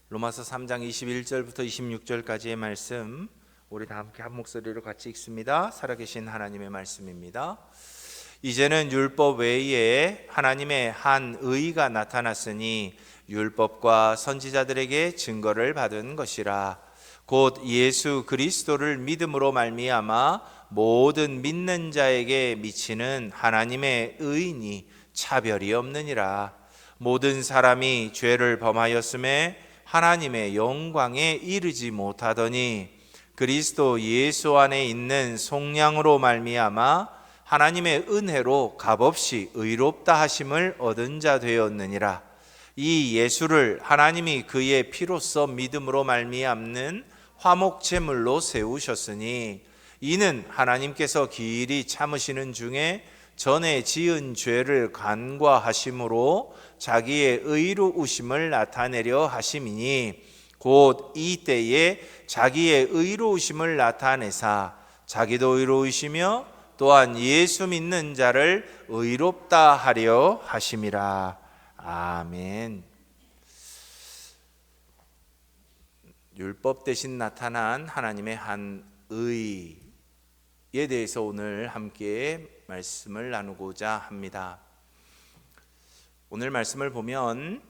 로마서 3장 21절부터 26절까지의 말씀, 우리 다 함께 한 목소리로 같이 읽습니다. 살아계신 하나님의 말씀입니다. 이제는 율법 외에 하나님의 한 의가 나타났으니 율법과 선지자들에게 증거를 받은 것이라. 곧 예수 그리스도를 믿음으로 말미암아 모든 믿는 자에게 미치는 하나님의 의인이 차별이 없느니라. 모든 사람이 죄를 범하였음에 하나님의 영광에 이르지 못하더니 그리스도 예수 안에 있는 속량으로 말미암아 하나님의 은혜로 값없이 의롭다 하심을 얻은 자 되었느니라. 이 예수를 하나님이 그의 피로써 믿음으로 말미암는 화목제물로 세우셨으니 이는 하나님께서 길이 참으시는 중에 전에 지은 죄를 간과하심으로 자기의 의로우심을 나타내려 하심이니 곧 이때에 자기의 의로우심을 나타내사 자기도 의로우시며 또한 예수 믿는 자를 의롭다 하려 하심이라. 아멘. 율법 대신 나타난 하나님의 한 의에 대해서 오늘 함께 말씀을 나누고자 합니다. 오늘 말씀을 보면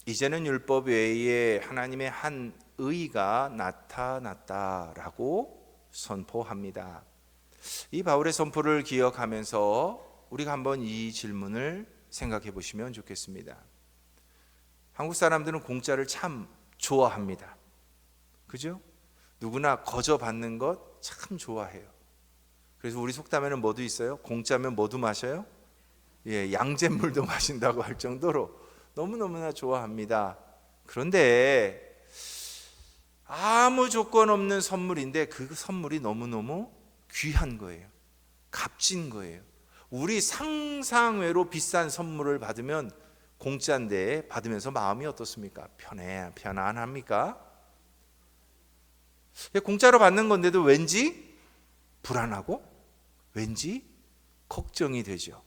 이제는 율법 외에 하나님의 한 의가 나타났다라고 선포합니다. 이 바울의 선포를 기억하면서 우리가 한번 이 질문을 생각해 보시면 좋겠습니다. 한국 사람들은 공짜를 참 좋아합니다. 그죠? 누구나 거저 받는 것 참 좋아해요. 그래서 우리 속담에는 뭐도 있어요? 공짜면 뭐도 마셔요? 양잿물도 마신다고 할 정도로 너무너무나 좋아합니다. 그런데 아무 조건 없는 선물인데 그 선물이 너무너무 귀한 거예요. 값진 거예요. 우리 상상외로 비싼 선물을 받으면 공짜인데 받으면서 마음이 어떻습니까? 편안합니까? 공짜로 받는 건데도 왠지 불안하고 왠지 걱정이 되죠.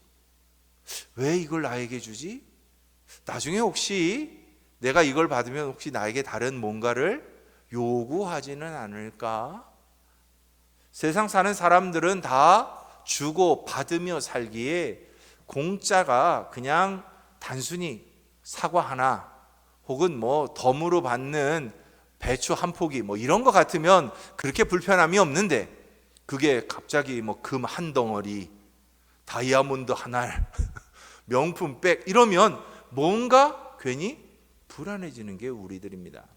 왜 이걸 나에게 주지? 나중에 혹시 내가 이걸 받으면 혹시 나에게 다른 뭔가를 요구하지는 않을까? 세상 사는 사람들은 다 주고 받으며 살기에 공짜가 그냥 단순히 사과 하나 혹은 뭐 덤으로 받는 배추 한 포기 뭐 이런 거 같으면 그렇게 불편함이 없는데 그게 갑자기 뭐 금 한 덩어리, 다이아몬드 한 알, 명품 백 이러면 뭔가 괜히 불안해지는 게 우리들입니다.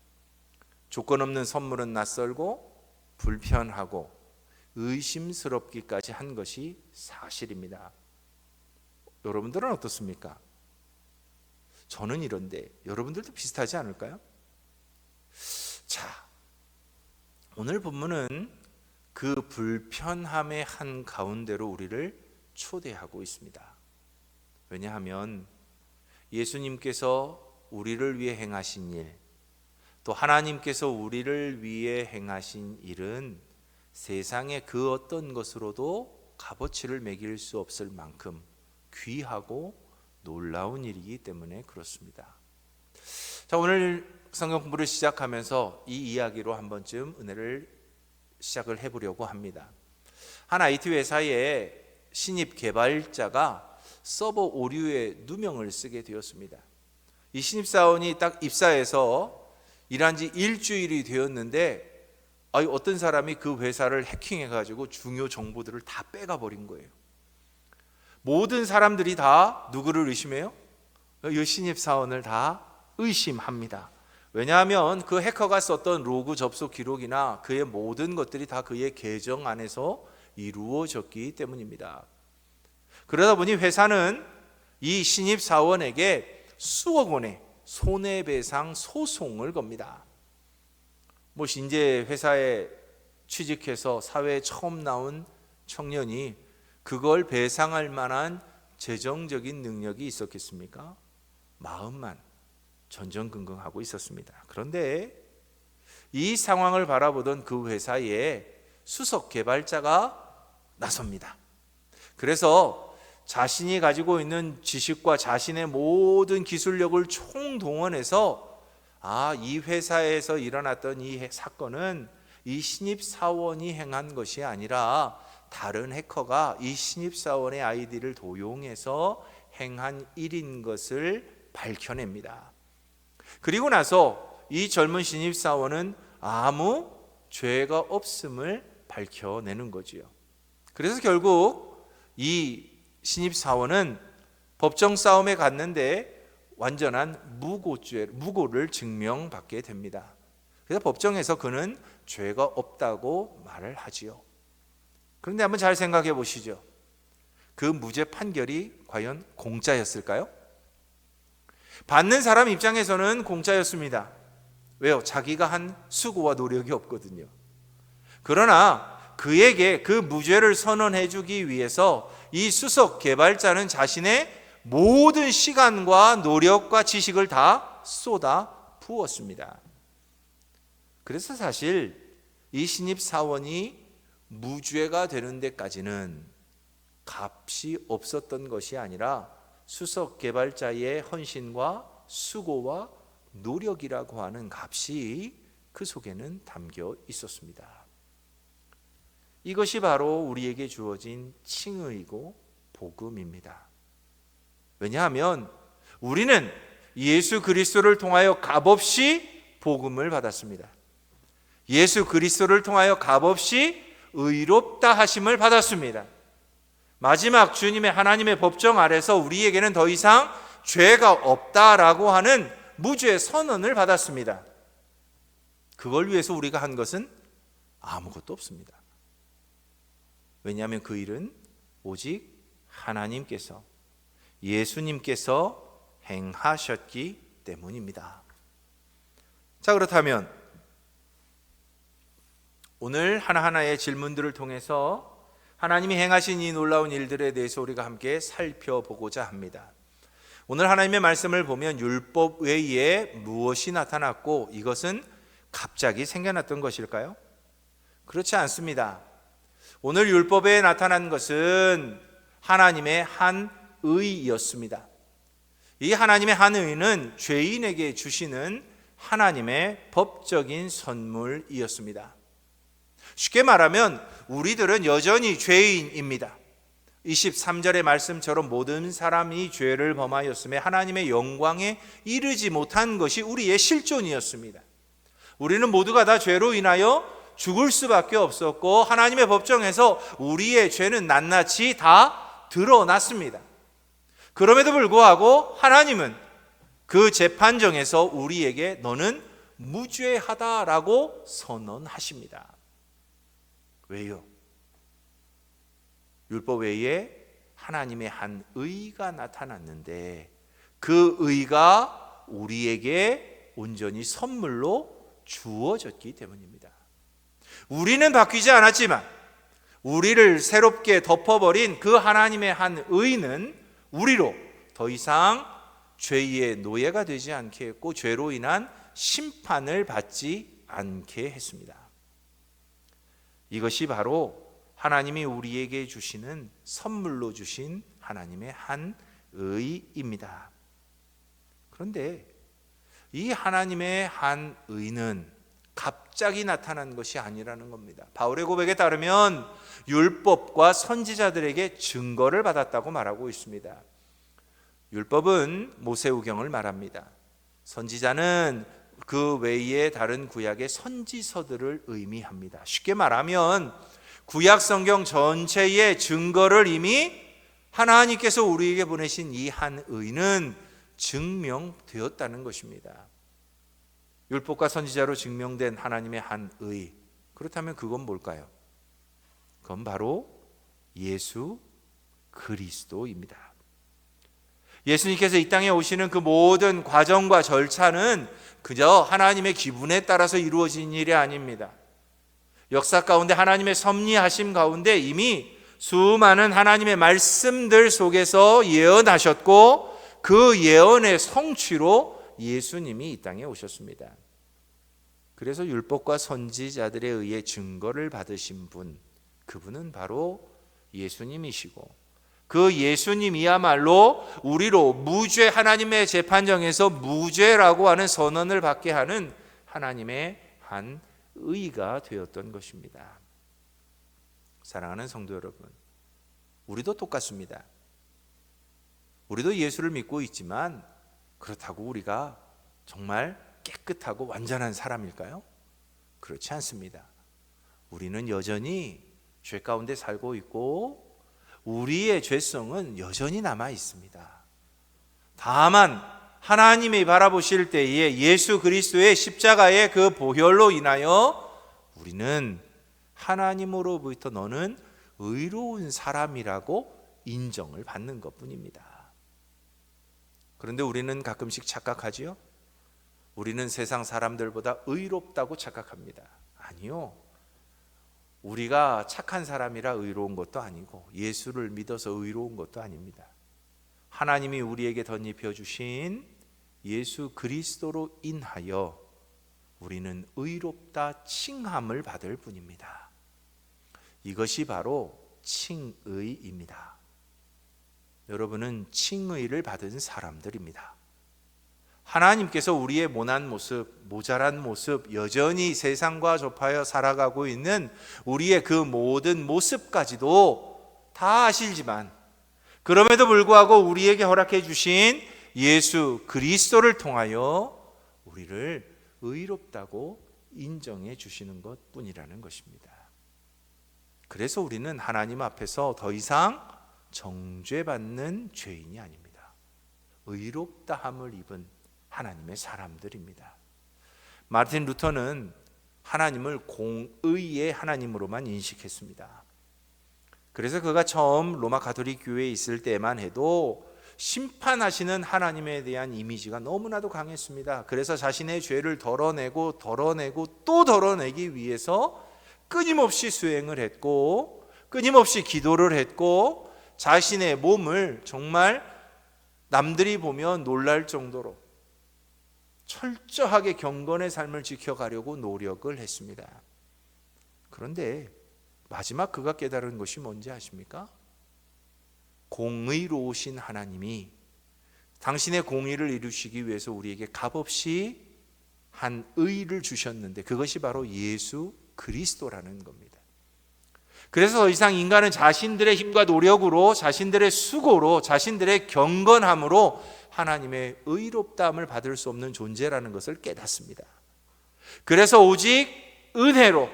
조건 없는 선물은 낯설고 불편하고 의심스럽기까지 한 것이 사실입니다. 여러분들은 어떻습니까? 저는 이런데 여러분들도 비슷하지 않을까요? 자, 오늘 본문은 그 불편함의 한 가운데로 우리를 초대하고 있습니다. 왜냐하면 예수님께서 우리를 위해 행하신 일, 또 하나님께서 우리를 위해 행하신 일은 세상의 그 어떤 것으로도 값어치를 매길 수 없을 만큼 귀하고 놀라운 일이기 때문에 그렇습니다. 자, 오늘 성경 공부를 시작하면서 이 이야기로 한 번쯤 은혜를 시작을 해보려고 합니다. 한 IT 회사에 신입 개발자가 서버 오류에 누명을 쓰게 되었습니다. 이 신입사원이 딱 입사해서 일한 지 일주일이 되었는데 어떤 사람이 그 회사를 해킹해가지고 중요 정보들을 다 빼가 버린 거예요. 모든 사람들이 다 누구를 의심해요? 이 신입사원을 다 의심합니다. 왜냐하면 그 해커가 썼던 로그 접속 기록이나 그의 모든 것들이 다 그의 계정 안에서 이루어졌기 때문입니다. 그러다 보니 회사는 이 신입사원에게 수억 원의 손해배상 소송을 겁니다. 이제 회사에 취직해서 사회에 처음 나온 청년이 그걸 배상할 만한 재정적인 능력이 있었겠습니까? 마음만 전전긍긍하고 있었습니다. 그런데 이 상황을 바라보던 그 회사에 수석 개발자가 나섭니다. 그래서 자신이 가지고 있는 지식과 자신의 모든 기술력을 총동원해서 이 회사에서 일어났던 이 사건은 이 신입사원이 행한 것이 아니라 다른 해커가 이 신입사원의 아이디를 도용해서 행한 일인 것을 밝혀냅니다. 그리고 나서 이 젊은 신입사원은 아무 죄가 없음을 밝혀내는 거지요. 그래서 결국 이 신입사원은 법정 싸움에 갔는데 완전한 무고를 증명받게 됩니다. 그래서 법정에서 그는 죄가 없다고 말을 하지요. 그런데 한번 잘 생각해 보시죠. 그 무죄 판결이 과연 공짜였을까요? 받는 사람 입장에서는 공짜였습니다. 왜요? 자기가 한 수고와 노력이 없거든요. 그러나 그에게 그 무죄를 선언해 주기 위해서 이 수석 개발자는 자신의 모든 시간과 노력과 지식을 다 쏟아 부었습니다. 그래서 사실 이 신입사원이 무죄가 되는 데까지는 값이 없었던 것이 아니라 수석 개발자의 헌신과 수고와 노력이라고 하는 값이 그 속에는 담겨 있었습니다. 이것이 바로 우리에게 주어진 칭의이고 복음입니다. 왜냐하면 우리는 예수 그리스도를 통하여 값없이 복음을 받았습니다. 예수 그리스도를 통하여 값없이 의롭다 하심을 받았습니다. 마지막 주님의 하나님의 법정 아래서 우리에게는 더 이상 죄가 없다라고 하는 무죄 선언을 받았습니다. 그걸 위해서 우리가 한 것은 아무것도 없습니다. 왜냐하면 그 일은 오직 하나님께서, 예수님께서 행하셨기 때문입니다. 자, 그렇다면 오늘 하나하나의 질문들을 통해서 하나님이 행하신 이 놀라운 일들에 대해서 우리가 함께 살펴보고자 합니다. 오늘 하나님의 말씀을 보면 율법 외에 무엇이 나타났고 이것은 갑자기 생겨났던 것일까요? 그렇지 않습니다. 오늘 율법에 나타난 것은 하나님의 한 의였습니다. 이 하나님의 한 의는 죄인에게 주시는 하나님의 법적인 선물이었습니다. 쉽게 말하면 우리들은 여전히 죄인입니다. 23절의 말씀처럼 모든 사람이 죄를 범하였음에 하나님의 영광에 이르지 못한 것이 우리의 실존이었습니다. 우리는 모두가 다 죄로 인하여 죽을 수밖에 없었고 하나님의 법정에서 우리의 죄는 낱낱이 다 드러났습니다. 그럼에도 불구하고 하나님은 그 재판정에서 우리에게 너는 무죄하다라고 선언하십니다. 왜요? 율법 외에 하나님의 한 의가 나타났는데 그 의가 우리에게 온전히 선물로 주어졌기 때문입니다. 우리는 바뀌지 않았지만 우리를 새롭게 덮어버린 그 하나님의 한 의는 우리로 더 이상 죄의 노예가 되지 않게 했고 죄로 인한 심판을 받지 않게 했습니다. 이것이 바로 하나님이 우리에게 주시는 선물로 주신 하나님의 한 의입니다. 그런데 이 하나님의 한 의는 갑자기 나타난 것이 아니라는 겁니다. 바울의 고백에 따르면 율법과 선지자들에게 증거를 받았다고 말하고 있습니다. 율법은 모세우경을 말합니다. 선지자는 그 외에 다른 구약의 선지서들을 의미합니다. 쉽게 말하면 구약 성경 전체의 증거를 이미 하나님께서 우리에게 보내신 이 한 의는 증명되었다는 것입니다. 율법과 선지자로 증명된 하나님의 한 의, 그렇다면 그건 뭘까요? 그건 바로 예수 그리스도입니다. 예수님께서 이 땅에 오시는 그 모든 과정과 절차는 그저 하나님의 기분에 따라서 이루어진 일이 아닙니다. 역사 가운데 하나님의 섭리하심 가운데 이미 수많은 하나님의 말씀들 속에서 예언하셨고 그 예언의 성취로 예수님이 이 땅에 오셨습니다. 그래서 율법과 선지자들에 의해 증거를 받으신 분, 그분은 바로 예수님이시고 그 예수님이야말로 우리로 무죄, 하나님의 재판정에서 무죄라고 하는 선언을 받게 하는 하나님의 한 의가 되었던 것입니다. 사랑하는 성도 여러분, 우리도 똑같습니다. 우리도 예수를 믿고 있지만 그렇다고 우리가 정말 깨끗하고 완전한 사람일까요? 그렇지 않습니다. 우리는 여전히 죄 가운데 살고 있고 우리의 죄성은 여전히 남아 있습니다. 다만 하나님이 바라보실 때에 예수 그리스도의 십자가의 그 보혈로 인하여 우리는 하나님으로부터 너는 의로운 사람이라고 인정을 받는 것뿐입니다. 그런데 우리는 가끔씩 착각하지요. 우리는 세상 사람들보다 의롭다고 착각합니다. 아니요. 우리가 착한 사람이라 의로운 것도 아니고 예수를 믿어서 의로운 것도 아닙니다. 하나님이 우리에게 덧입혀 주신 예수 그리스도로 인하여 우리는 의롭다 칭함을 받을 뿐입니다. 이것이 바로 칭의입니다. 여러분은 칭의를 받은 사람들입니다. 하나님께서 우리의 모난 모습, 모자란 모습, 여전히 세상과 접하여 살아가고 있는 우리의 그 모든 모습까지도 다 아시지만 그럼에도 불구하고 우리에게 허락해 주신 예수 그리스도를 통하여 우리를 의롭다고 인정해 주시는 것뿐이라는 것입니다. 그래서 우리는 하나님 앞에서 더 이상 정죄받는 죄인이 아닙니다. 의롭다함을 입은 하나님의 사람들입니다. 마르틴 루터는 하나님을 공의의 하나님으로만 인식했습니다. 그래서 그가 처음 로마 가톨릭 교회에 있을 때만 해도 심판하시는 하나님에 대한 이미지가 너무나도 강했습니다. 그래서 자신의 죄를 덜어내고 또 덜어내기 위해서 끊임없이 수행을 했고 끊임없이 기도를 했고 자신의 몸을 정말 남들이 보면 놀랄 정도로 철저하게 경건의 삶을 지켜가려고 노력을 했습니다. 그런데 마지막 그가 깨달은 것이 뭔지 아십니까? 공의로우신 하나님이 당신의 공의를 이루시기 위해서 우리에게 값없이 한 의를 주셨는데 그것이 바로 예수 그리스도라는 겁니다. 그래서 더 이상 인간은 자신들의 힘과 노력으로, 자신들의 수고로, 자신들의 경건함으로 하나님의 의롭다함을 받을 수 없는 존재라는 것을 깨닫습니다. 그래서 오직 은혜로,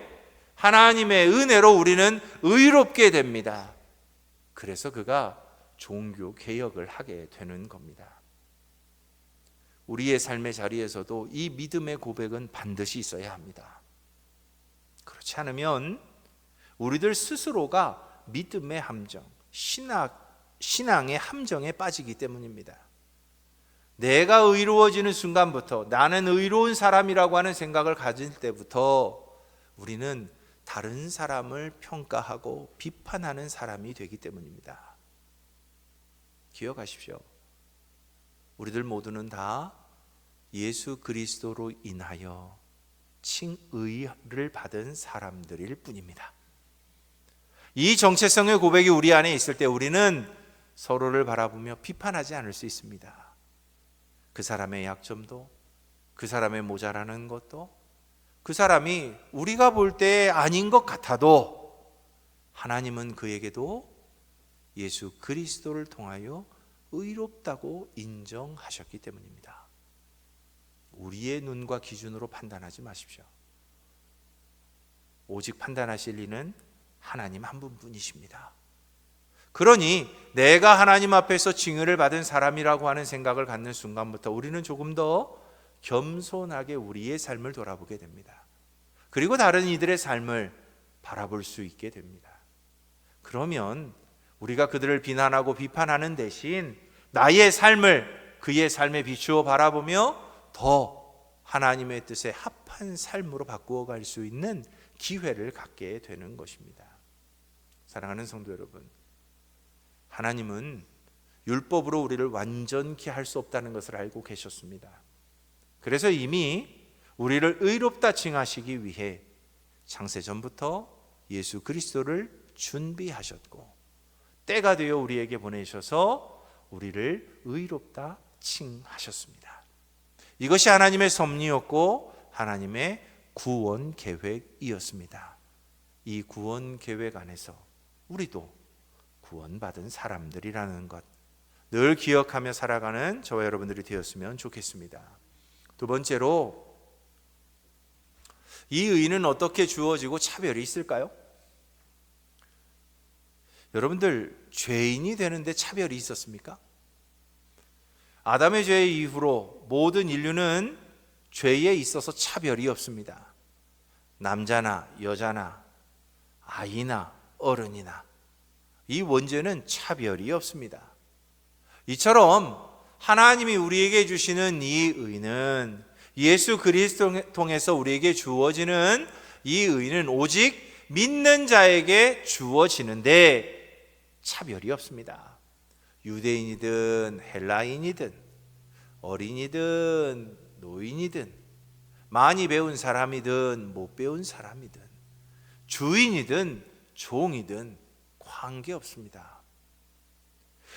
하나님의 은혜로 우리는 의롭게 됩니다. 그래서 그가 종교 개혁을 하게 되는 겁니다. 우리의 삶의 자리에서도 이 믿음의 고백은 반드시 있어야 합니다. 그렇지 않으면 우리들 스스로가 믿음의 함정, 신앙의 함정에 빠지기 때문입니다. 내가 의로워지는 순간부터, 나는 의로운 사람이라고 하는 생각을 가질 때부터 우리는 다른 사람을 평가하고 비판하는 사람이 되기 때문입니다. 기억하십시오. 우리들 모두는 다 예수 그리스도로 인하여 칭의를 받은 사람들일 뿐입니다. 이 정체성의 고백이 우리 안에 있을 때 우리는 서로를 바라보며 비판하지 않을 수 있습니다. 그 사람의 약점도, 그 사람의 모자라는 것도, 그 사람이 우리가 볼 때 아닌 것 같아도 하나님은 그에게도 예수 그리스도를 통하여 의롭다고 인정하셨기 때문입니다. 우리의 눈과 기준으로 판단하지 마십시오. 오직 판단하실 이는 하나님 한 분뿐이십니다. 그러니 내가 하나님 앞에서 칭의를 받은 사람이라고 하는 생각을 갖는 순간부터 우리는 조금 더 겸손하게 우리의 삶을 돌아보게 됩니다. 그리고 다른 이들의 삶을 바라볼 수 있게 됩니다. 그러면 우리가 그들을 비난하고 비판하는 대신 나의 삶을 그의 삶에 비추어 바라보며 더 하나님의 뜻에 합한 삶으로 바꾸어 갈 수 있는 기회를 갖게 되는 것입니다. 사랑하는 성도 여러분, 하나님은 율법으로 우리를 완전케 할 수 없다는 것을 알고 계셨습니다. 그래서 이미 우리를 의롭다 칭하시기 위해 창세전부터 예수 그리스도를 준비하셨고 때가 되어 우리에게 보내셔서 우리를 의롭다 칭하셨습니다. 이것이 하나님의 섭리였고 하나님의 구원 계획이었습니다. 이 구원 계획 안에서 우리도 구원받은 사람들이라는 것 늘 기억하며 살아가는 저와 여러분들이 되었으면 좋겠습니다. 두 번째로, 이 의는 어떻게 주어지고 차별이 있을까요? 여러분들, 죄인이 되는데 차별이 있었습니까? 아담의 죄 이후로 모든 인류는 죄에 있어서 차별이 없습니다. 남자나 여자나 아이나 어른이나 이 원죄는 차별이 없습니다. 이처럼 하나님이 우리에게 주시는 이 의는, 예수 그리스도 통해서 우리에게 주어지는 이 의는 오직 믿는 자에게 주어지는데 차별이 없습니다. 유대인이든 헬라인이든 어린이든 노인이든 많이 배운 사람이든 못 배운 사람이든 주인이든 종이든 관계없습니다.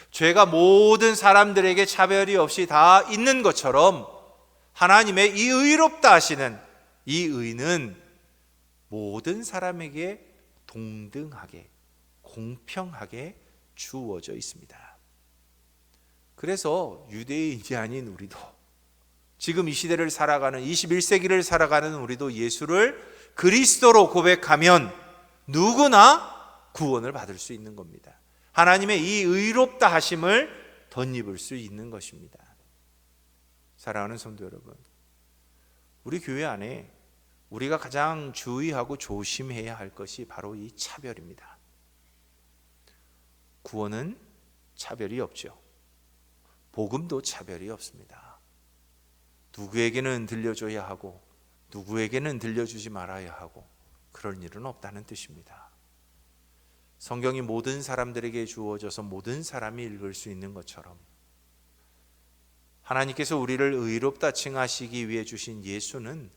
죄가 모든 사람들에게 차별이 없이 다 있는 것처럼 하나님의 이 의롭다 하시는 이 의는 모든 사람에게 동등하게 공평하게 주어져 있습니다. 그래서 유대인이 아닌 우리도, 지금 이 시대를 살아가는 21세기를 살아가는 우리도 예수를 그리스도로 고백하면 누구나 구원을 받을 수 있는 겁니다. 하나님의 이 의롭다 하심을 덧입을 수 있는 것입니다. 사랑하는 성도 여러분, 우리 교회 안에 우리가 가장 주의하고 조심해야 할 것이 바로 이 차별입니다. 구원은 차별이 없죠. 복음도 차별이 없습니다. 누구에게는 들려줘야 하고 누구에게는 들려주지 말아야 하고 그럴 일은 없다는 뜻입니다. 성경이 모든 사람들에게 주어져서 모든 사람이 읽을 수 있는 것처럼 하나님께서 우리를 의롭다 칭하시기 위해 주신 예수는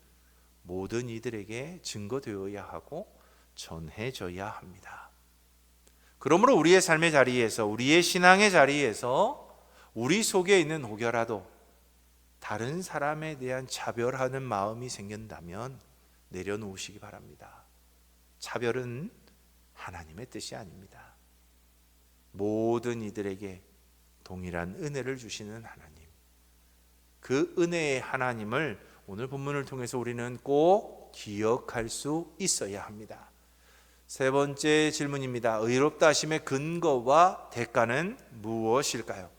모든 이들에게 증거되어야 하고 전해져야 합니다. 그러므로 우리의 삶의 자리에서, 우리의 신앙의 자리에서 우리 속에 있는 혹여라도 다른 사람에 대한 차별하는 마음이 생긴다면 내려놓으시기 바랍니다. 차별은 하나님의 뜻이 아닙니다. 모든 이들에게 동일한 은혜를 주시는 하나님, 그 은혜의 하나님을 오늘 본문을 통해서 우리는 꼭 기억할 수 있어야 합니다. 세 번째 질문입니다. 의롭다 하심의 근거와 대가는 무엇일까요?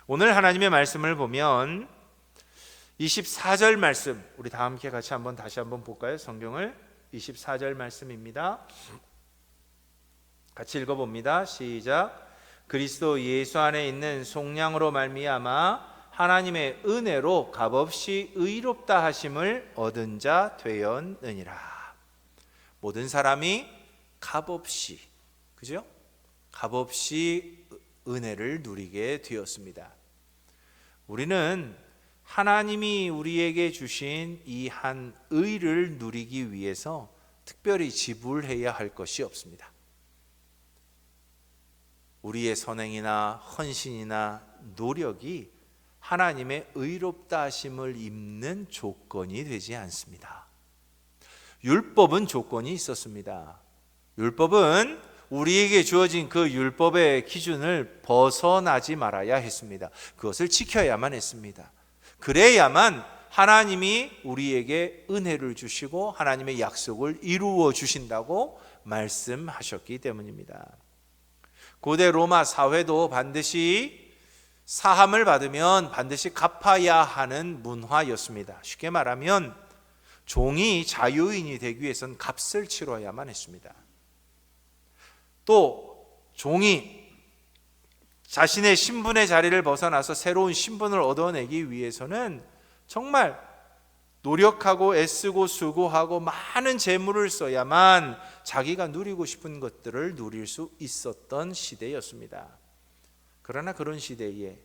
오늘 하나님의 말씀을 보면 24절 말씀, 우리 다 함께 같이 다시 한번 볼까요? 성경을 24절 말씀입니다. 같이 읽어봅니다. 시작. 그리스도 예수 안에 있는 속량으로 말미암아 하나님의 은혜로 값없이 의롭다 하심을 얻은 자 되었느니라. 모든 사람이 값없이, 그죠? 값없이 은혜를 누리게 되었습니다. 우리는 하나님이 우리에게 주신 이 한 의를 누리기 위해서 특별히 지불해야 할 것이 없습니다. 우리의 선행이나 헌신이나 노력이 하나님의 의롭다 하심을 입는 조건이 되지 않습니다. 율법은 조건이 있었습니다. 율법은 우리에게 주어진 그 율법의 기준을 벗어나지 말아야 했습니다. 그것을 지켜야만 했습니다. 그래야만 하나님이 우리에게 은혜를 주시고 하나님의 약속을 이루어 주신다고 말씀하셨기 때문입니다. 고대 로마 사회도 반드시 사함을 받으면 반드시 갚아야 하는 문화였습니다. 쉽게 말하면 종이 자유인이 되기 위해서는 값을 치러야만 했습니다. 또 종이 자신의 신분의 자리를 벗어나서 새로운 신분을 얻어내기 위해서는 정말 노력하고 애쓰고 수고하고 많은 재물을 써야만 자기가 누리고 싶은 것들을 누릴 수 있었던 시대였습니다. 그러나 그런 시대에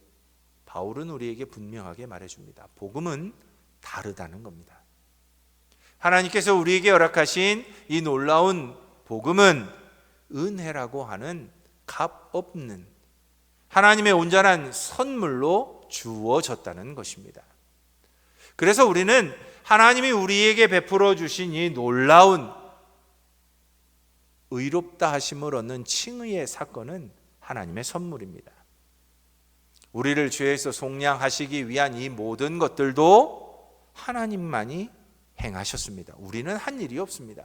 바울은 우리에게 분명하게 말해줍니다. 복음은 다르다는 겁니다. 하나님께서 우리에게 허락하신 이 놀라운 복음은 은혜라고 하는 값 없는 하나님의 온전한 선물로 주어졌다는 것입니다. 그래서 우리는 하나님이 우리에게 베풀어 주신 이 놀라운 의롭다 하심을 얻는 칭의의 사건은 하나님의 선물입니다. 우리를 죄에서 속량하시기 위한 이 모든 것들도 하나님만이 행하셨습니다. 우리는 한 일이 없습니다.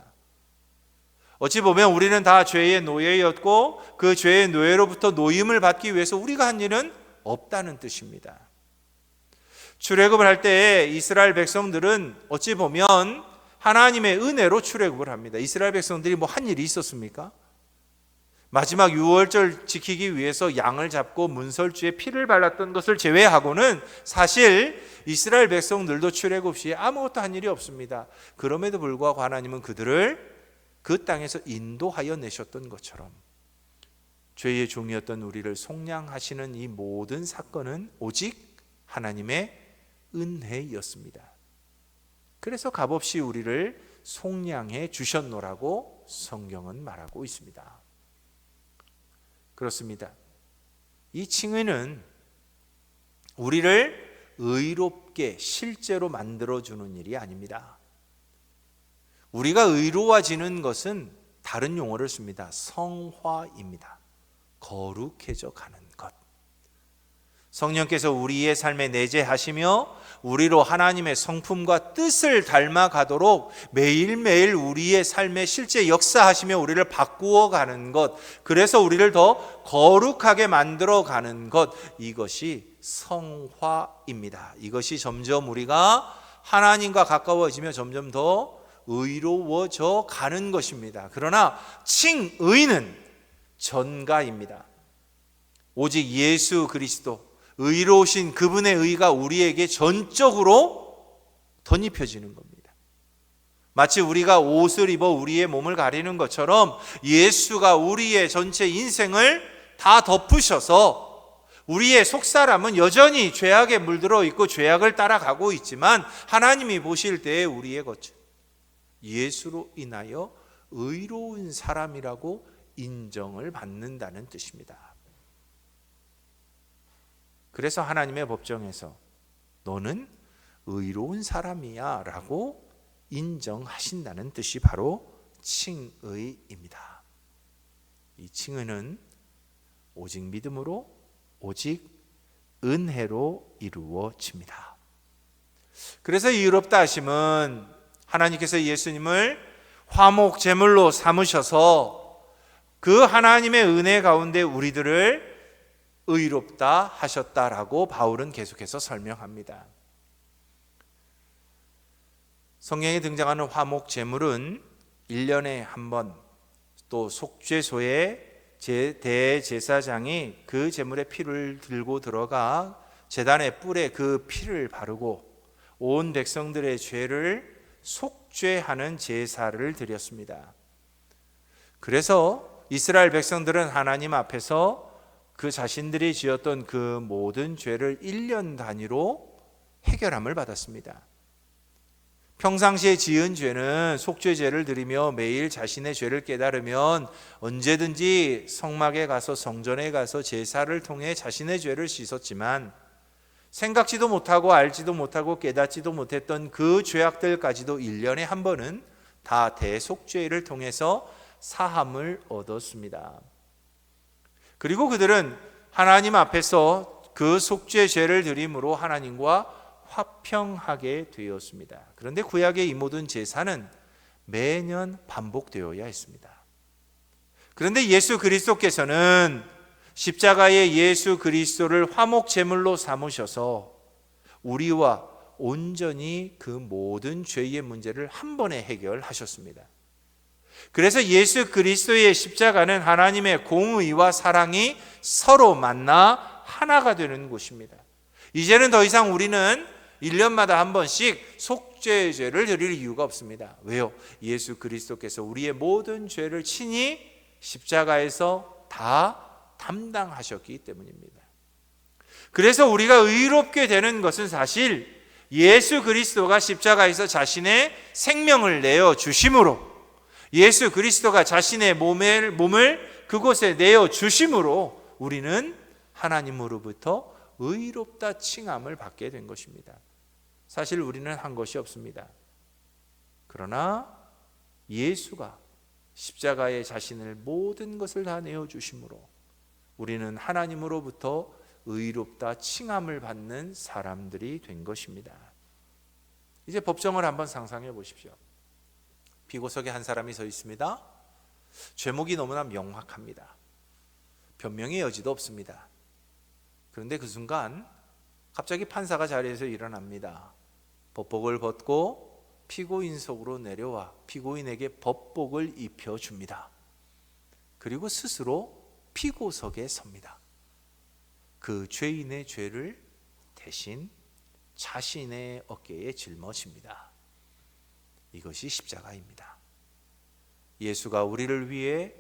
어찌 보면 우리는 다 죄의 노예였고 그 죄의 노예로부터 노임을 받기 위해서 우리가 한 일은 없다는 뜻입니다. 출애굽을 할 때 이스라엘 백성들은 어찌 보면 하나님의 은혜로 출애굽을 합니다. 이스라엘 백성들이 뭐 한 일이 있었습니까? 마지막 유월절 지키기 위해서 양을 잡고 문설주에 피를 발랐던 것을 제외하고는 사실 이스라엘 백성들도 출애굽 시에 아무것도 한 일이 없습니다. 그럼에도 불구하고 하나님은 그들을 그 땅에서 인도하여 내셨던 것처럼 죄의 종이었던 우리를 속량하시는 이 모든 사건은 오직 하나님의 은혜였습니다. 그래서 값없이 우리를 속량해 주셨노라고 성경은 말하고 있습니다. 그렇습니다. 이 칭의는 우리를 의롭게 실제로 만들어주는 일이 아닙니다. 우리가 의로워지는 것은 다른 용어를 씁니다. 성화입니다. 거룩해져 가는 것. 성령께서 우리의 삶에 내재하시며 우리로 하나님의 성품과 뜻을 닮아가도록 매일매일 우리의 삶에 실제 역사하시며 우리를 바꾸어 가는 것, 그래서 우리를 더 거룩하게 만들어 가는 것, 이것이 성화입니다. 이것이 점점 우리가 하나님과 가까워지며 점점 더 의로워져 가는 것입니다. 그러나 칭의는 전가입니다. 오직 예수 그리스도 의로우신 그분의 의가 우리에게 전적으로 덧입혀지는 겁니다. 마치 우리가 옷을 입어 우리의 몸을 가리는 것처럼 예수가 우리의 전체 인생을 다 덮으셔서 우리의 속사람은 여전히 죄악에 물들어 있고 죄악을 따라가고 있지만 하나님이 보실 때에 우리의 것 예수로 인하여 의로운 사람이라고 인정을 받는다는 뜻입니다. 그래서 하나님의 법정에서 너는 의로운 사람이야 라고 인정하신다는 뜻이 바로 칭의입니다. 이 칭의는 오직 믿음으로 오직 은혜로 이루어집니다. 그래서 이 의롭다 하심은 하나님께서 예수님을 화목 제물로 삼으셔서 그 하나님의 은혜 가운데 우리들을 의롭다 하셨다라고 바울은 계속해서 설명합니다. 성경에 등장하는 화목 제물은 1년에 한 번 또 속죄소의 대제사장이 그 제물의 피를 들고 들어가 제단의 뿔에 그 피를 바르고 온 백성들의 죄를 속죄하는 제사를 드렸습니다. 그래서 이스라엘 백성들은 하나님 앞에서 그 자신들이 지었던 그 모든 죄를 1년 단위로 해결함을 받았습니다. 평상시에 지은 죄는 속죄제를 드리며 매일 자신의 죄를 깨달으면 언제든지 성막에 가서 성전에 가서 제사를 통해 자신의 죄를 씻었지만 생각지도 못하고 알지도 못하고 깨닫지도 못했던 그 죄악들까지도 1년에 한 번은 다 대속죄를 통해서 사함을 얻었습니다. 그리고 그들은 하나님 앞에서 그 속죄 죄를 드림으로 하나님과 화평하게 되었습니다. 그런데 구약의 이 모든 제사는 매년 반복되어야 했습니다. 그런데 예수 그리스도께서는 십자가의 예수 그리스도를 화목 제물로 삼으셔서 우리와 온전히 그 모든 죄의 문제를 한 번에 해결하셨습니다. 그래서 예수 그리스도의 십자가는 하나님의 공의와 사랑이 서로 만나 하나가 되는 곳입니다. 이제는 더 이상 우리는 1년마다 한 번씩 속죄제를 드릴 이유가 없습니다. 왜요? 예수 그리스도께서 우리의 모든 죄를 친히 십자가에서 다 담당하셨기 때문입니다. 그래서 우리가 의롭게 되는 것은 사실 예수 그리스도가 십자가에서 자신의 생명을 내어 주심으로 예수 그리스도가 자신의 몸을 그곳에 내어 주심으로 우리는 하나님으로부터 의롭다 칭함을 받게 된 것입니다. 사실 우리는 한 것이 없습니다. 그러나 예수가 십자가에 자신을 모든 것을 다 내어 주심으로 우리는 하나님으로부터 의롭다 칭함을 받는 사람들이 된 것입니다. 이제 법정을 한번 상상해 보십시오. 피고석에 한 사람이 서 있습니다. 죄목이 너무나 명확합니다. 변명의 여지도 없습니다. 그런데 그 순간 갑자기 판사가 자리에서 일어납니다. 법복을 벗고 피고인석으로 내려와 피고인에게 법복을 입혀줍니다. 그리고 스스로 피고석에 섭니다. 그 죄인의 죄를 대신 자신의 어깨에 짊어집니다. 이것이 십자가입니다. 예수가 우리를 위해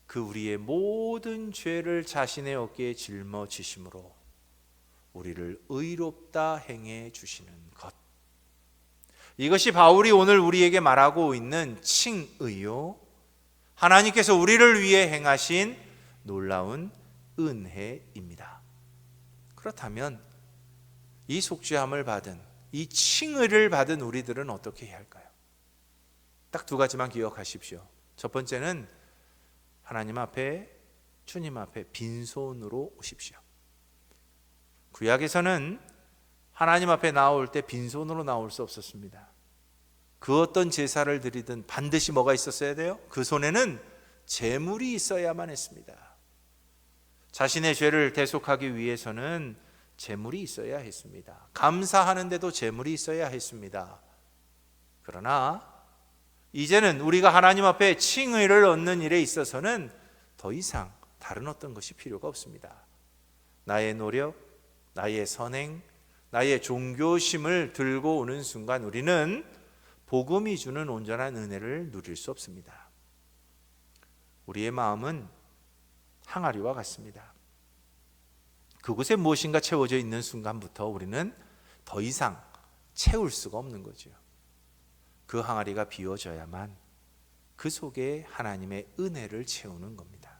그 우리의 모든 죄를 자신의 어깨에 짊어지심으로 우리를 의롭다 행해 주시는 것. 이것이 바울이 오늘 우리에게 말하고 있는 칭의요, 하나님께서 우리를 위해 행하신 놀라운 은혜입니다. 그렇다면 이 속죄함을 받은, 이 칭의를 받은 우리들은 어떻게 해야 할까요? 딱 두 가지만 기억하십시오. 첫 번째는 하나님 앞에, 주님 앞에 빈손으로 오십시오. 구약에서는 하나님 앞에 나올 때 빈손으로 나올 수 없었습니다. 그 어떤 제사를 드리든 반드시 뭐가 있었어야 돼요? 그 손에는 제물이 있어야만 했습니다. 자신의 죄를 대속하기 위해서는 제물이 있어야 했습니다. 감사하는데도 제물이 있어야 했습니다. 그러나 이제는 우리가 하나님 앞에 칭의를 얻는 일에 있어서는 더 이상 다른 어떤 것이 필요가 없습니다. 나의 노력, 나의 선행, 나의 종교심을 들고 오는 순간 우리는 복음이 주는 온전한 은혜를 누릴 수 없습니다. 우리의 마음은 항아리와 같습니다. 그곳에 무엇인가 채워져 있는 순간부터 우리는 더 이상 채울 수가 없는 거죠. 그 항아리가 비워져야만 그 속에 하나님의 은혜를 채우는 겁니다.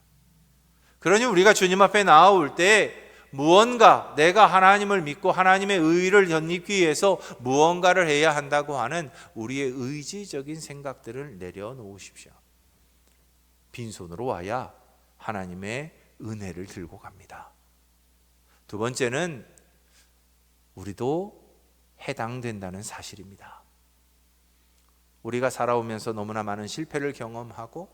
그러니 우리가 주님 앞에 나아올 때 무언가 내가 하나님을 믿고 하나님의 의를 덧입기 위해서 무언가를 해야 한다고 하는 우리의 의지적인 생각들을 내려놓으십시오. 빈손으로 와야 하나님의 은혜를 들고 갑니다. 두 번째는 우리도 해당된다는 사실입니다. 우리가 살아오면서 너무나 많은 실패를 경험하고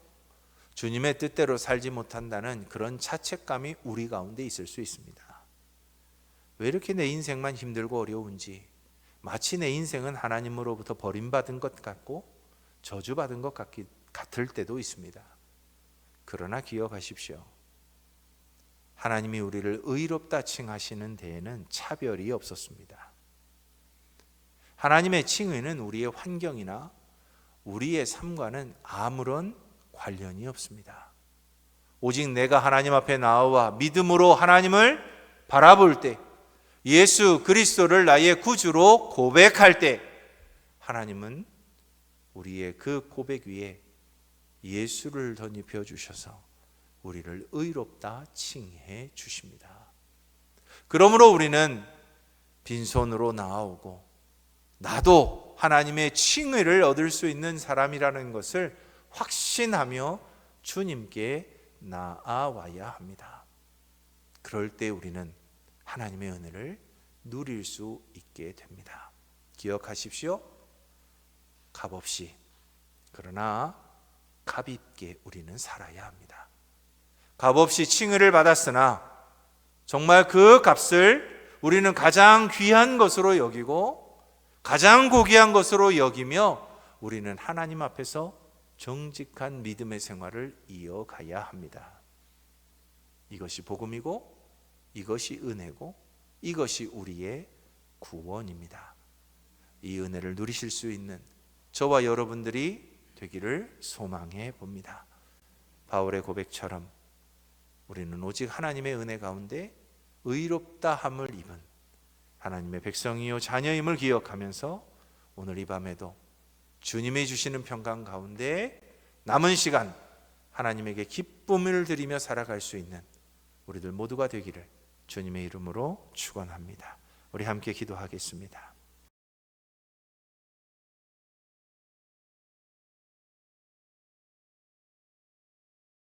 주님의 뜻대로 살지 못한다는 그런 자책감이 우리 가운데 있을 수 있습니다. 왜 이렇게 내 인생만 힘들고 어려운지, 마치 내 인생은 하나님으로부터 버림받은 것 같고 저주받은 것 같을 때도 있습니다. 그러나 기억하십시오. 하나님이 우리를 의롭다 칭하시는 데에는 차별이 없었습니다. 하나님의 칭의는 우리의 환경이나 우리의 삶과는 아무런 관련이 없습니다. 오직 내가 하나님 앞에 나와 믿음으로 하나님을 바라볼 때, 예수 그리스도를 나의 구주로 고백할 때 하나님은 우리의 그 고백 위에 예수를 덧입혀 주셔서 우리를 의롭다 칭해 주십니다. 그러므로 우리는 빈손으로 나아오고 나도 하나님의 칭의를 얻을 수 있는 사람이라는 것을 확신하며 주님께 나아와야 합니다. 그럴 때 우리는 하나님의 은혜를 누릴 수 있게 됩니다. 기억하십시오. 값없이, 그러나 값 있게 우리는 살아야 합니다. 값없이 칭의를 받았으나 정말 그 값을 우리는 가장 귀한 것으로 여기고 가장 고귀한 것으로 여기며 우리는 하나님 앞에서 정직한 믿음의 생활을 이어가야 합니다. 이것이 복음이고 이것이 은혜고 이것이 우리의 구원입니다. 이 은혜를 누리실 수 있는 저와 여러분들이 되기를 소망해 봅니다. 바울의 고백처럼 우리는 오직 하나님의 은혜 가운데 의롭다함을 입은 하나님의 백성이요 자녀임을 기억하면서 오늘 이 밤에도 주님이 주시는 평강 가운데 남은 시간 하나님에게 기쁨 기쁨을 드리며 살아갈 수 있는 우리들 모두가 되기를 주님의 이름으로 축원합니다. 우리 함께 기도하겠습니다.